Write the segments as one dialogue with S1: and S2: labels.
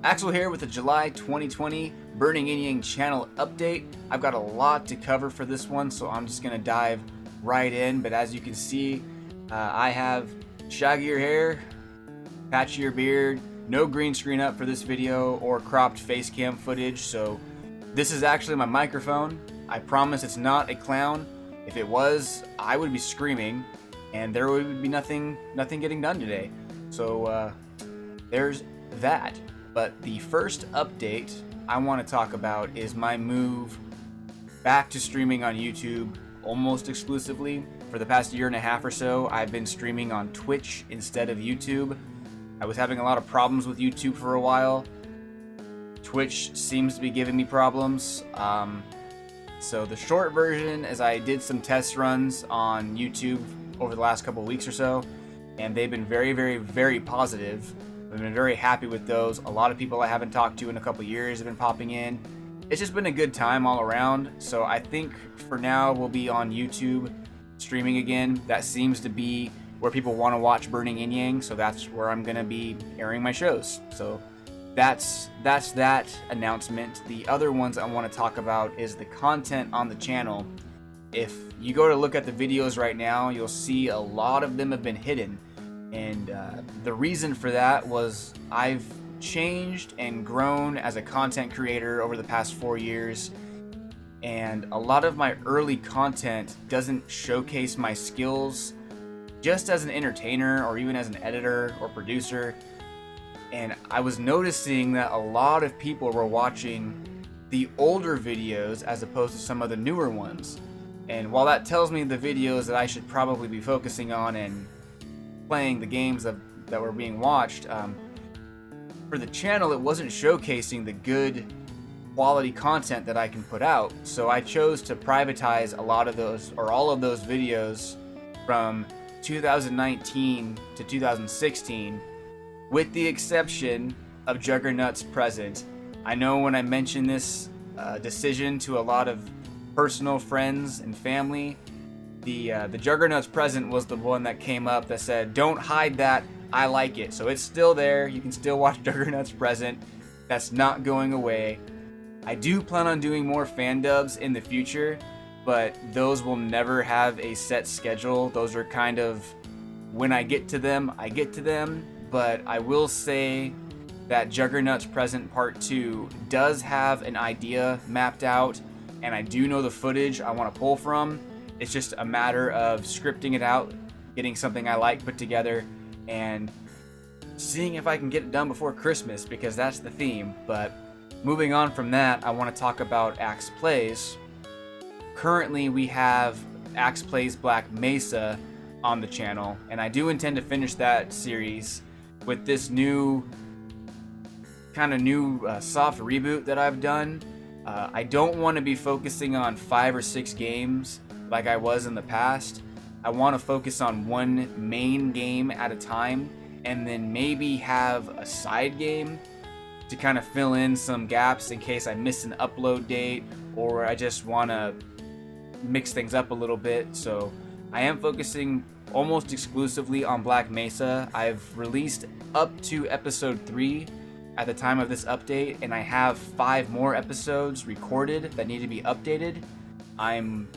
S1: Axel here with the July 2020 Burning Indian channel update. I've got a lot to cover for this one, so I'm just going to dive right in. But as you can see, I have shaggier hair, patchier beard, no green screen up for this video or cropped face cam footage. So this is actually my microphone. I promise it's not a clown. If it was, I would be screaming and there would be nothing getting done today. So there's that. But the first update I want to talk about is my move back to streaming on YouTube almost exclusively. For the past year and a half or so, I've been streaming on Twitch instead of YouTube. I was having a lot of problems with YouTube for a while. Twitch seems to be giving me problems. So the short version is I did some test runs on YouTube over the last couple of weeks or so, and they've been very positive. I've been very happy with those. A lot of people I haven't talked to in a couple years have been popping in. It's just been a good time all around. So I think for now we'll be on YouTube streaming again. That seems to be where people want to watch Burning Indian, so that's where I'm gonna be airing my shows. So that's that announcement. The other ones I want to talk about is the content on the channel. If you go to look at the videos right now, you'll see a lot of them have been hidden. And the reason for that was I've changed and grown as a content creator over the past 4 years, and a lot of my early content doesn't showcase my skills just as an entertainer or even as an editor or producer. And I was noticing that a lot of people were watching the older videos as opposed to some of the newer ones. And while that tells me the videos that I should probably be focusing on and playing the games that were being watched, for the channel it wasn't showcasing the good quality content that I can put out. So I chose to privatize a lot of those, or all of those videos from 2019 to 2016, with the exception of Juggernaut's Present. I know when I mentioned this decision to a lot of personal friends and family, the Juggernaut's Present was the one that came up that said, don't hide that, I like it. So it's still there. You can still watch Juggernaut's Present. That's not going away. I do plan on doing more fan dubs in the future, but those will never have a set schedule. Those are kind of, when I get to them, I get to them. But I will say that Juggernaut's Present Part 2 does have an idea mapped out, and I do know the footage I want to pull from. It's just a matter of scripting it out, getting something I like put together, and seeing if I can get it done before Christmas, because that's the theme. But moving on from that, I want to talk about Axe Plays. Currently we have Axe Plays Black Mesa on the channel, and I do intend to finish that series with this new soft reboot that I've done. I don't want to be focusing on 5 or 6 games like I was in the past. I want to focus on one main game at a time, and then maybe have a side game to kind of fill in some gaps in case I miss an upload date, or I just want to mix things up a little bit. So I am focusing almost exclusively on Black Mesa. I've released up to episode 3 at the time of this update, and I have 5 more episodes recorded that need to be updated. I'm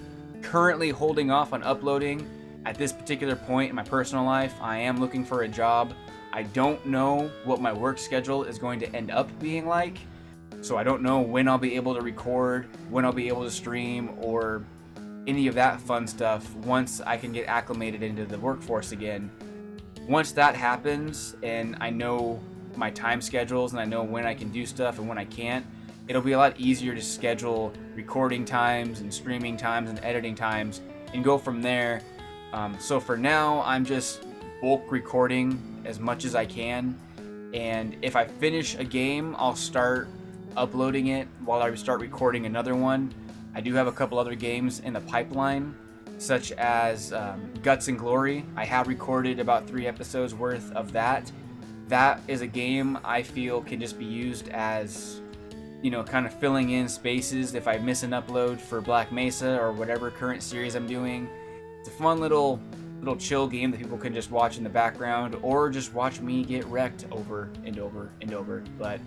S1: currently holding off on uploading at this particular point in my personal life. I am looking for a job. I don't know what my work schedule is going to end up being like, so I don't know when I'll be able to record, when I'll be able to stream, or any of that fun stuff once I can get acclimated into the workforce again. Once that happens and I know my time schedules and I know when I can do stuff and when I can't, it'll be a lot easier to schedule recording times and streaming times and editing times and go from there. So for now, I'm just bulk recording as much as I can, and if I finish a game, I'll start uploading it while I start recording another one. I do have a couple other games in the pipeline, such as Guts and Glory. I have recorded about 3 episodes worth of that. That is a game I feel can just be used as, kind of filling in spaces if I miss an upload for Black Mesa or whatever current series I'm doing. It's a fun little chill game that people can just watch in the background, or just watch me get wrecked over and over and over. But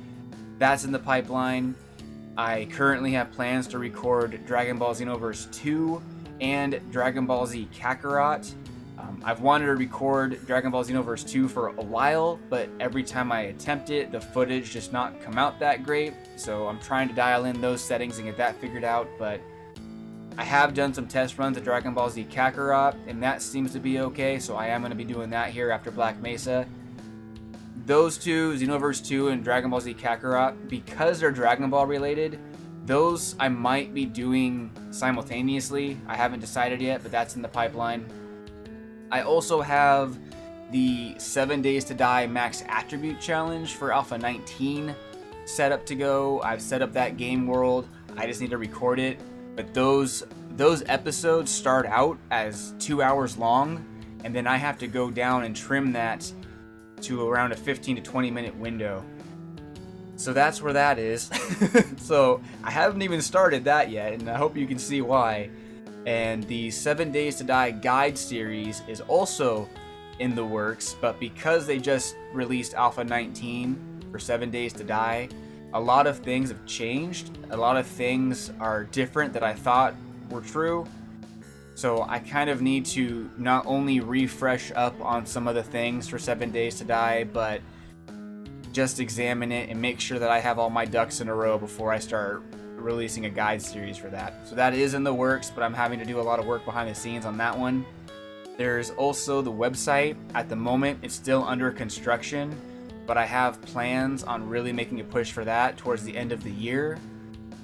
S1: that's in the pipeline. I currently have plans to record Dragon Ball Xenoverse 2 and Dragon Ball Z Kakarot. I've wanted to record Dragon Ball Xenoverse 2 for a while, but every time I attempt it, the footage just not come out that great. So I'm trying to dial in those settings and get that figured out. But I have done some test runs of Dragon Ball Z Kakarot, and that seems to be okay. So I am going to be doing that here after Black Mesa. Those two, Xenoverse 2 and Dragon Ball Z Kakarot, because they're Dragon Ball related, those I might be doing simultaneously. I haven't decided yet, but that's in the pipeline. I also have the 7 Days to Die Max Attribute Challenge for Alpha 19 set up to go. I've set up that game world. I just need to record it. But those episodes start out as 2 hours long, and then I have to go down and trim that to around a 15 to 20 minute window. So that's where that is. So I haven't even started that yet, and I hope you can see why. And the 7 Days to Die guide series is also in the works, but because they just released Alpha 19 for 7 Days to Die, a lot of things have changed. A lot of things are different that I thought were true. So I kind of need to not only refresh up on some of the things for 7 Days to Die, but just examine it and make sure that I have all my ducks in a row before I start releasing a guide series for that. So that is in the works, but I'm having to do a lot of work behind the scenes on that one. There's also the website. At the moment, it's still under construction, but I have plans on really making a push for that towards the end of the year,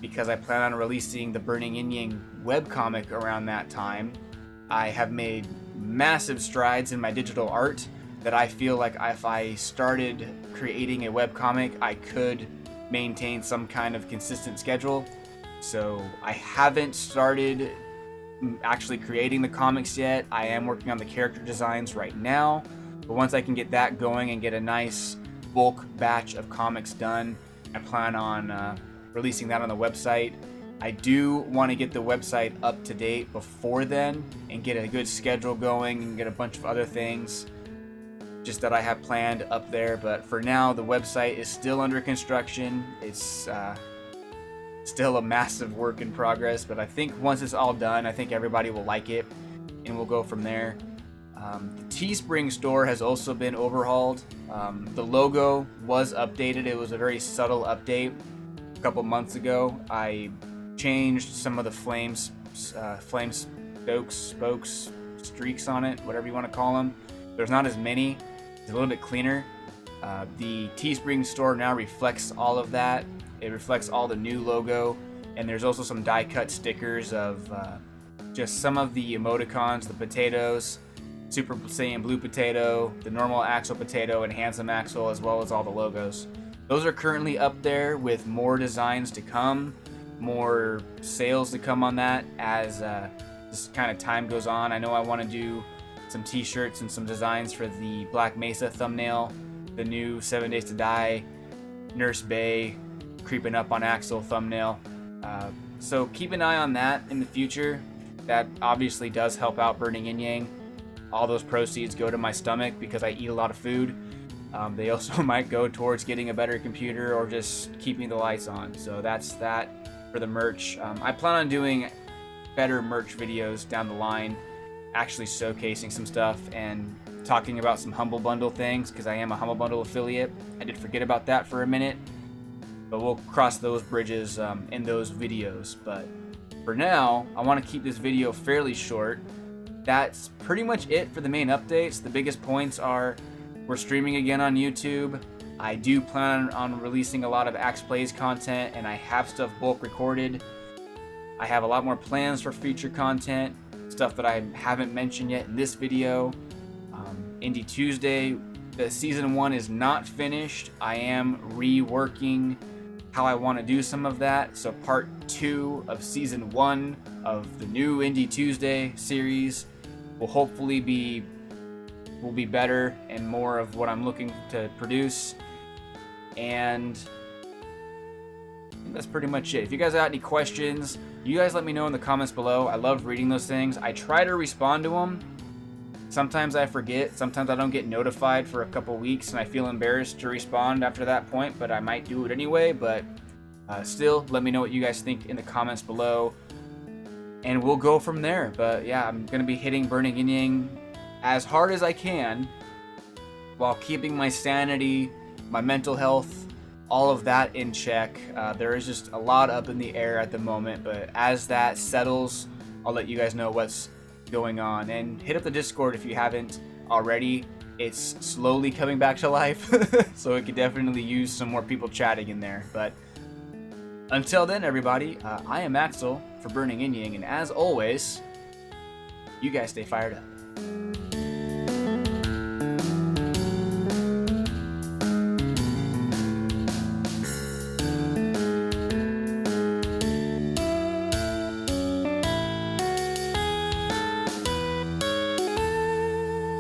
S1: because I plan on releasing the Burning Yin Yang webcomic around that time. I have made massive strides in my digital art that I feel like if I started creating a webcomic, I could maintain some kind of consistent schedule. So I haven't started actually creating the comics yet. I am working on the character designs right now, but once I can get that going and get a nice bulk batch of comics done, I plan on releasing that on the website. I do want to get the website up to date before then and get a good schedule going and get a bunch of other things just that I have planned up there. But for now, the website is still under construction. It's still a massive work in progress, but I think once it's all done, I think everybody will like it, and we'll go from there. The Teespring Store has also been overhauled. The logo was updated. It was a very subtle update a couple months ago. I changed some of the flame spokes, streaks on it, whatever you want to call them. There's not as many. It's a little bit cleaner. The Teespring Store now reflects all of that. It reflects all the new logo, and there's also some die-cut stickers of just some of the emoticons, the potatoes, Super Saiyan Blue Potato, the normal Axel Potato, and Handsome Axel, as well as all the logos. Those are currently up there with more designs to come, more sales to come on that as this kind of time goes on. I know I want to do some t-shirts and some designs for the Black Mesa thumbnail, the new 7 Days to Die, Nurse Bay, creeping up on Axel thumbnail. So keep an eye on that in the future. That obviously does help out Burning Yin Yang. All those proceeds go to my stomach because I eat a lot of food. They also might go towards getting a better computer or just keeping the lights on. So that's that for the merch. I plan on doing better merch videos down the line, actually showcasing some stuff and talking about some Humble Bundle things, because I am a Humble Bundle affiliate. I did forget about that for a minute, but we'll cross those bridges in those videos. But for now, I want to keep this video fairly short. That's pretty much it for the main updates. The biggest points are we're streaming again on YouTube. I do plan on releasing a lot of Axe Plays content, and I have stuff bulk recorded. I have a lot more plans for future content, stuff that I haven't mentioned yet in this video. Indie Tuesday, the season 1 is not finished. I am reworking how I want to do some of that. So part 2 of season 1 of the new Indie Tuesday series will hopefully be better and more of what I'm looking to produce. And I think that's pretty much it. If you guys got any questions, you guys let me know in the comments below. I love reading those things. I try to respond to them, Sometimes I forget, sometimes I don't get notified for a couple weeks and I feel embarrassed to respond after that point, but I might do it anyway. But still, let me know what you guys think in the comments below and we'll go from there. But yeah, I'm going to be hitting Burning Yin Yang as hard as I can while keeping my sanity, my mental health, all of that in check. There is just a lot up in the air at the moment, but as that settles, I'll let you guys know what's going on. And hit up the Discord if you haven't already. It's slowly coming back to life, so it could definitely use some more people chatting in there. But until then, everybody, I am Matzel for Burning Yin Yang, and as always, you guys stay fired up.